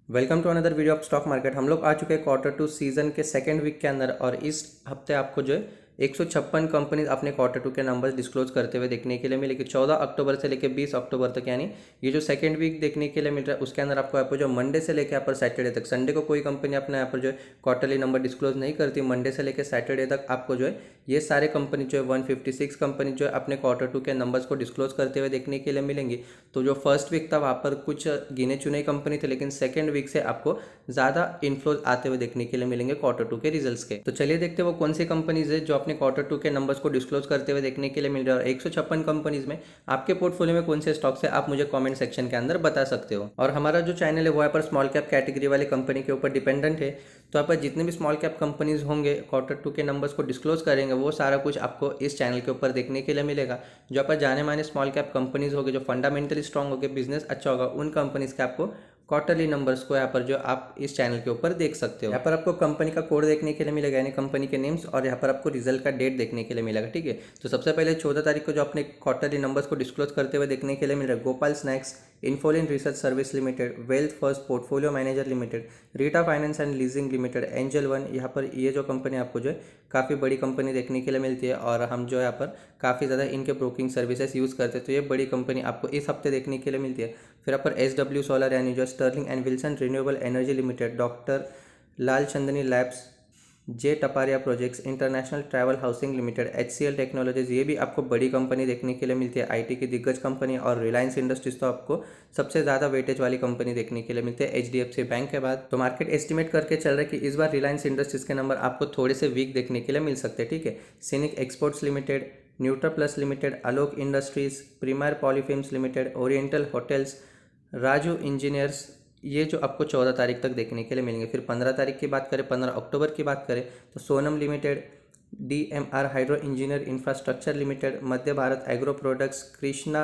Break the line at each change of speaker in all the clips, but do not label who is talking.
Welcome to another video of stock market. हम लोग आ चुके हैं क्वार्टर 2 सीजन के सेकंड वीक के अंदर और इस हफ्ते आपको जो है 156 कंपनीज अपने क्वार्टर 2 के नंबर्स डिस्क्लोज करते हुए देखने के लिए मिलेगी 14 अक्टूबर से लेकर 20 अक्टूबर तक। यानी ये जो सेकंड वीक देखने के लिए मिल रहा है उसके अंदर आपको यहाँ पर जो मंडे से लेकर यहाँ पर सैटरडे तक, संडे को कोई कंपनी अपना यहाँ पर जो है क्वार्टरली नंबर डिस्क्लोज नहीं करती। मंडे से लेकर सैटरडे तक आपको जो है ये सारे कंपनी जो है 156 कंपनी जो है अपने क्वार्टर 2 के नंबर्स को डिस्क्लोज करते हुए देखने के लिए मिलेंगी। तो जो फर्स्ट वीक था वहाँ पर कुछ गिने चुने कंपनी थे, लेकिन सेकेंड वीक से आपको ज़्यादा इन्फ्लोज आते हुए देखने के लिए मिलेंगे क्वार्टर 2 के रिजल्ट्स के। तो चलिए देखते हैं वो कौन सी कंपनीज है जो अपने क्वार्टर 2 के नंबर्स को डिस्क्लोज करते हुए देखने के लिए मिल रहा है। और 156 कंपनीज में आपके पोर्टफोलियो में कौन से स्टॉक्स है आप मुझे कमेंट सेक्शन के अंदर बता सकते हो। और हमारा जो चैनल है वो यहाँ पर स्मॉल कैप कैटेगरी वाले कंपनी के ऊपर डिपेंडेंट है। तो यहाँ पर जितने भी स्मॉल कैप कंपनीज होंगे क्वार्टर 2 के नंबर्स को डिस्क्लोज करेंगे वो सारा कुछ आपको इस चैनल के ऊपर देखने के लिए मिलेगा। जो यहाँ पर जाने माने स्मॉल कैप कंपनीज होगी, जो फंडामेंटली स्ट्रॉन्ग होगी, बिजनेस अच्छा होगा, उन कंपनीज के आपको क्वार्टरली नंबर्स को यहाँ पर जो आप इस चैनल के ऊपर देख सकते हो। यहाँ पर आपको कंपनी का कोड देखने के लिए मिलेगा, यानी कंपनी के नेम्स, और यहाँ पर आपको रिजल्ट का डेट देखने के लिए मिलेगा। ठीक है, तो सबसे पहले 14 तारीख को जो अपने क्वार्टरली नंबर्स को डिस्क्लोज करते हुए देखने के लिए मिल रहा है Gopal snacks, Infollion research service limited, wealth first portfolio manager limited, Rita finance and leasing limited, angel one. यहाँ पर ये जो कंपनी आपको जो है काफ़ी बड़ी कंपनी देखने के लिए मिलती है और हम जो यहाँ पर काफ़ी ज़्यादा इनके ब्रोकिंग सर्विसेज यूज़ करते हैं, तो ये बड़ी कंपनी आपको इस हफ्ते देखने के लिए मिलती है। फिर यहाँ पर SW सोलर यानी जो Sterling and Wilson renewable energy limited, doctor Lal Chandani labs, J Taparia projects, international travel housing limited, HCL technologies, ये भी आपको बड़ी कंपनी देखने के लिए मिलती है। IT की दिग्गज कंपनी। और रिलायंस इंडस्ट्रीज तो आपको सबसे ज़्यादा वेटेज वाली कंपनी देखने के लिए मिलती है HDFC बैंक के बाद। तो मार्केट एस्टिमेट करके चल रहा है कि इस बार रिलायंस इंडस्ट्रीज के नंबर आपको थोड़े से वीक देखने के लिए मिल सकते हैं। ठीक है, scenic exports limited, nutra plus limited, Alok industries, premier polyfilms limited, oriental hotels, Raju engineers, ये जो आपको 14 तारीख तक देखने के लिए मिलेंगे। फिर 15 तारीख की बात करें, 15 अक्टूबर की बात करें तो Sonam limited, DMR hydro engineer infrastructure limited, Madhya Bharat agro products, Krishna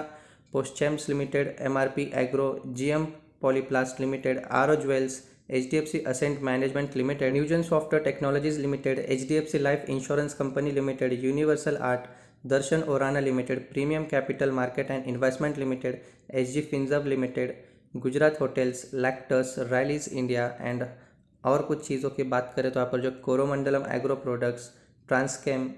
Phoschems limited, MRP agro, GM polyplast limited, Aaro jewels, HDFC asset management limited, Newgen software technologies limited, HDFC life insurance company limited, universal art, Darshan Orana limited, premium capital market and investment limited, SG फिंजब limited, Gujarat hotels, लैक्टस, Rallis India and और कुछ चीज़ों की बात करें तो यहाँ पर जो कोरोमंडलम agro products, ट्रांसकेम,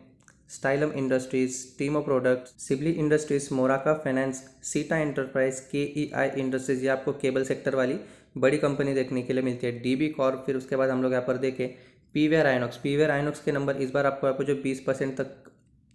Stylam industries, टीमो products, Sibley industries, मोराका finance, सीटा एंटरप्राइज, KEI इंडस्ट्रीज, ये आपको केबल सेक्टर वाली बड़ी कंपनी देखने के लिए मिलती है। DB Corp. फिर उसके बाद हम लोग यहाँ पर देखें पीवीआर आइनॉक्स के नंबर इस बार आपको यहाँ पर जो 20% तक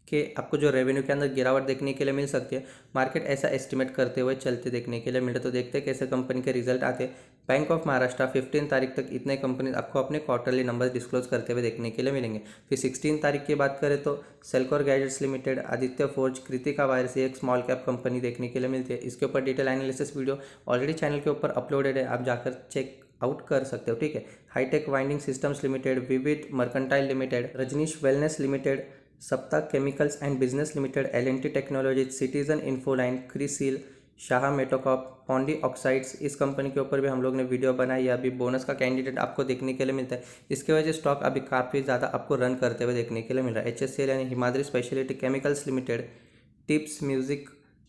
कि आपको जो रेवेन्यू के अंदर गिरावट देखने के लिए मिल सकती है। मार्केट ऐसा एस्टिमेट करते हुए चलते देखने के लिए मिल रहा है। तो देखते हैं कैसे कंपनी के रिजल्ट आते हैं। बैंक ऑफ महाराष्ट्र 15 तारीख तक इतने कंपनी आपको अपने क्वार्टरली नंबर्स डिस्क्लोज करते हुए देखने के लिए मिलेंगे। फिर 16 तारीख की बात करें तो Cellecor gadgets limited, Aditya forge, Kritika wires, एक स्मॉल कैप कंपनी देखने के लिए मिलती है। इसके ऊपर detail analysis video already channel के ऊपर अपलोडेड है, आप जाकर चेक आउट कर सकते हो। ठीक है, hi tech winding systems limited, Vividh mercantile limited, Rajnish wellness limited, Sapta chemicals and business limited, L&T technologies, citizen infoline, Crisil, Shah Metacorp, Pondy oxides, इस कंपनी के ऊपर भी हम लोग ने वीडियो बनाई है। अभी बोनस का कैंडिडेट आपको देखने के लिए मिलता है। इसके वजह से स्टॉक अभी काफ़ी ज़्यादा आपको रन करते हुए देखने के लिए मिल रहा है। HSCL यानी Himadri speciality chemicals limited, tips music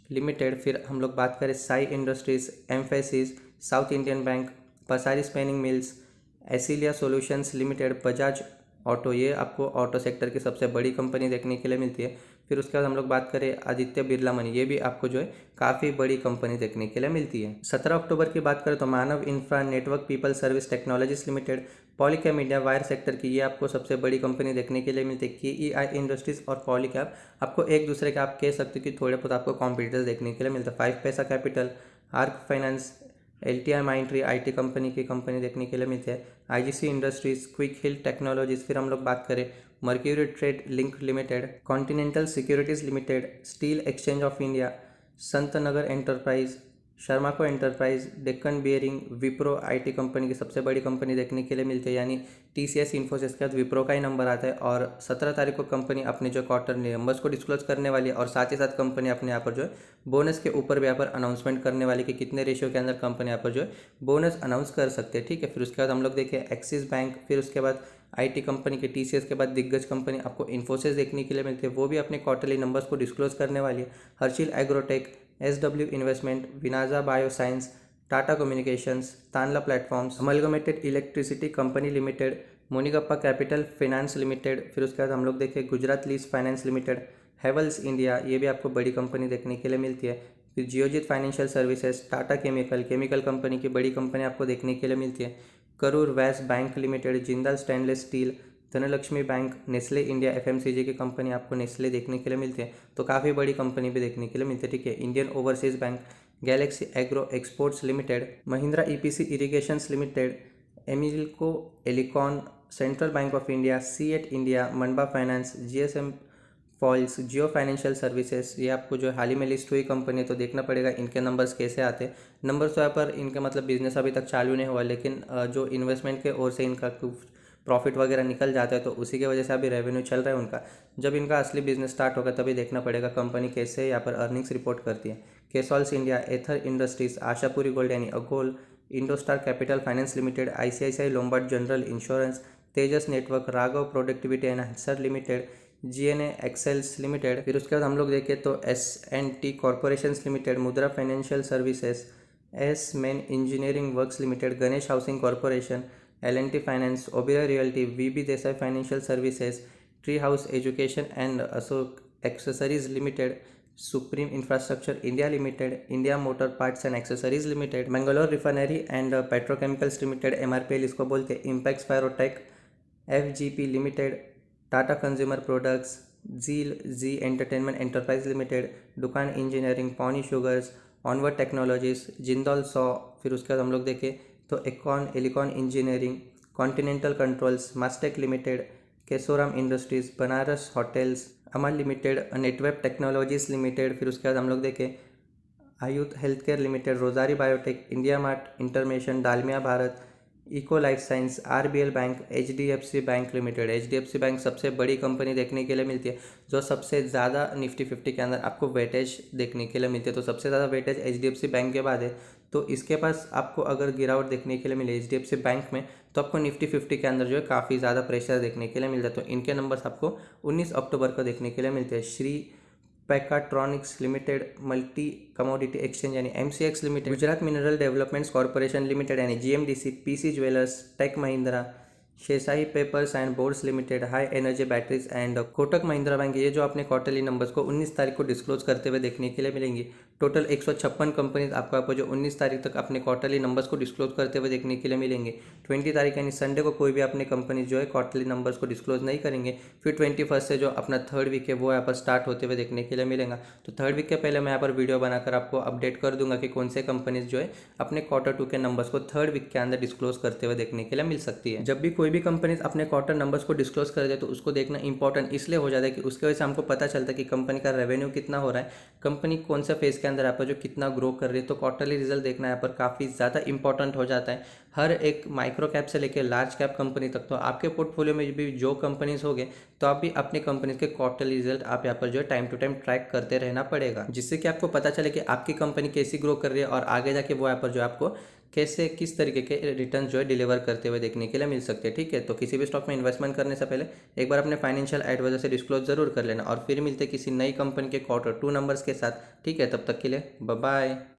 limited. फिर हम लोग बात करें Sai industries, Mphasis, South Indian bank, Pasari spinning mills, एसिलिया सॉल्यूशंस लिमिटेड, बजाज ऑटो, ये आपको ऑटो सेक्टर की सबसे बड़ी कंपनी देखने के लिए मिलती है। फिर उसके बाद हम लोग बात करें आदित्य बिरला मनी, ये भी आपको जो है काफ़ी बड़ी कंपनी देखने के लिए मिलती है। 17 अक्टूबर की बात करें तो Manav infra network people service technologies limited, Polycab India wire sector की, ये आपको सबसे बड़ी कंपनी देखने के लिए मिलती है। KEI इंडस्ट्रीज और पॉलीकैब आपको एक दूसरे के आप कह सकते हो कि थोड़े बहुत आपको कॉम्पिटिटर्स देखने के लिए मिलता है। 5 पैसा capital, arc finance, LTI माइंट्री IT company की कंपनी देखने के लिए मिलती है। IGC इंडस्ट्रीज, क्विक हिल टेक्नोलॉजीज। फिर हम लोग बात करें mercury trade link limited, continental securities limited, steel exchange of India, Sant Nagar enterprise, शर्माको enterprise, Deccan bearing, Wipro IT company की सबसे बड़ी कंपनी देखने के लिए मिलती है। यानी TCS इन्फोसिस के बाद विप्रो का ही नंबर आता है। और 17 तारीख को कंपनी अपने जो क्वार्टर नंबर्स को डिस्क्लोज करने वाली है और साथ ही साथ कंपनी अपने यहाँ पर जो है बोनस के ऊपर भी यहाँ पर अनाउंसमेंट करने वाली कि कितने रेशियो के अंदर कंपनी यहाँ पर जो है बोनस अनाउंस कर सकते हैं। ठीक है, फिर उसके बाद हम लोग देखें एक्सिस बैंक, फिर उसके बाद IT कंपनी के TCS के बाद दिग्गज कंपनी आपको इन्फोसिस देखने के लिए मिलती है, वो भी अपने क्वार्टरली नंबर्स को डिस्क्लोज करने वाली है। हर्षिल एग्रोटेक, SW इन्वेस्टमेंट, विनाजा bioscience, Tata communications, Tanla platforms, amalgamated electricity company limited, मोनिगप्पा कैपिटल फाइनेंस लिमिटेड, फिर उसके बाद हम लोग देखें Gujarat lease finance limited, Havells India, ये भी आपको बड़ी कंपनी देखने के लिए मिलती है। फिर Geojit financial services, Tata chemical, chemical company की बड़ी कंपनी आपको देखने के लिए मिलती है। Karur Vysya bank limited, Jindal stainless steel, Dhanlaxmi bank, Nestle India FMCG की कंपनी आपको नेस्ले देखने के लिए मिलती है, तो काफ़ी बड़ी कंपनी भी देखने के लिए मिलती है। ठीक है, Indian overseas bank, galaxy agro exports limited, Mahindra EPC irrigations limited, एमिल्को Elecon, central bank of India, CEAT India, Manba finance, GSM foils, Jio financial services, ये आपको जो हाल ही में लिस्ट हुई कंपनी है, तो देखना पड़ेगा इनके नंबर्स कैसे आते हैं। नंबर्स तो यहाँ पर इनका मतलब बिजनेस अभी तक चालू नहीं हुआ, लेकिन जो इन्वेस्टमेंट के ओर से इनका प्रॉफिट वगैरह निकल जाता है, तो उसी की वजह से अभी रेवेन्यू चल रहा है उनका। जब इनका असली बिजनेस स्टार्ट होगा तभी देखना पड़ेगा कंपनी कैसे यहाँ पर अर्निंग्स रिपोर्ट करती है। केसॉल्स India, Aether industries, Ashapuri gold यानी अगोल, Indostar capital finance limited, ICICI Lombard general insurance, Tejas network, Raghav productivity enhancer limited, GNA axles limited. फिर उसके बाद हम लोग देखें तो S and T corporation limited, Mudra financial services, एस मेन engineering works limited, Ganesh housing corporation, L&T finance, Oberoi realty, VB Desai financial services, tree house education and Ashok accessories limited, supreme infrastructure India limited, India motor parts and accessories limited, Mangalore refinery and petrochemicals limited, MRPL इसको बोलते हैं, Impex ferrotech, FGP limited, Tata consumer products, Zee entertainment enterprise limited, दुकान engineering, Ponni sugars, onward technologies, Jindal saw. फिर उसके बाद हम लोग देखें तो Elecon engineering, continental controls, Mastek limited, Kesoram industries, Banaras hotels, Aman limited, Netweb technologies limited. फिर उसके बाद हम लोग देखें Ayudh health care limited, Rossari biotech, India Mart इंटरमेशन, Dalmia Bharat, eco life science, RBL bank, HDFC bank limited. HDFC bank सबसे बड़ी कंपनी देखने के लिए मिलती है, जो सबसे ज़्यादा निफ्टी 50 के अंदर आपको वेटेज देखने के लिए मिलती है। तो सबसे ज़्यादा वेटेज HDFC बैंक के बाद है, तो इसके पास आपको अगर गिरावट देखने के लिए मिले HDFC बैंक में, तो आपको निफ्टी 50 के अंदर जो है काफ़ी ज़्यादा प्रेशर देखने के लिए मिलता है। तो इनके नंबर्स आपको 19 अक्टूबर को देखने के लिए मिलते हैं। श्री पैकाट्रॉनिक्स लिमिटेड, मल्टी कमोडिटी एक्सचेंज यानी MCX limited, Gujarat mineral developments corporation limited यानी GMDC, PC jewellers, tech Mahindra, Seshasayee papers and boards limited, high energy batteries and Kotak Mahindra bank. ये जो आपने क्वार्टरली नंबर्स को 19 तारीख को डिस्क्लोज करते हुए देखने के लिए मिलेंगी। टोटल 156 कंपनीज आपको जो 19 तारीख तक अपने क्वार्टरली नंबर्स को डिस्क्लोज करते हुए देखने के लिए मिलेंगे। 20 तारीख यानी संडे को कोई भी अपनी कंपनी जो है क्वार्टरली नंबर्स को डिस्क्लोज नहीं करेंगे। फिर 21 से जो अपना थर्ड वीक है वो यहाँ पर स्टार्ट होते हुए देखने के लिए मिलेगा। तो थर्ड वीक के पहले मैं यहाँ पर वीडियो बनाकर आपको अपडेट कर दूंगा कि कौन से कंपनीज जो है अपने Q2 के नंबर्स को थर्ड वीक के अंदर डिस्क्लोज करते हुए देखने के लिए मिल सकती है। जब भी कोई भी कंपनीज अपने क्वार्टर नंबर्स को डिस्क्लोज कर दे तो उसको देखना इंपॉर्टेंट इसलिए हो जाता है कि उसके वजह से हमको पता चलता है कि कंपनी का रेवेन्यू कितना हो रहा है, कंपनी कौन सा फेज के अंदर यहाँ पर जो कितना ग्रो कर रही है। तो क्वार्टरली रिजल्ट देखना यहाँ पर काफ़ी ज़्यादा इंपॉर्टेंट हो जाता है हर एक माइक्रो कैप से लेकर लार्ज कैप कंपनी तक। तो आपके पोर्टफोलियो में भी जो कंपनीज होंगे तो आप भी अपनी कंपनीज के क्वार्टरली रिजल्ट आप यहाँ पर जो है टाइम टू टाइम ट्रैक करते रहना पड़ेगा, जिससे कि आपको पता चले कि आपकी कंपनी कैसी ग्रो कर रही है और आगे जाके वो यहाँ पर जो आपको कैसे किस तरीके के रिटर्न जो है डिलीवर करते हुए देखने के लिए मिल सकते हैं। ठीक है, तो किसी भी स्टॉक में इन्वेस्टमेंट करने से पहले एक बार अपने फाइनेंशियल एडवाइजर से डिस्क्लोज जरूर कर लेना। और फिर मिलते किसी नई कंपनी के Q2 नंबर्स के साथ। ठीक है, तब तक के लिए बाय बाय।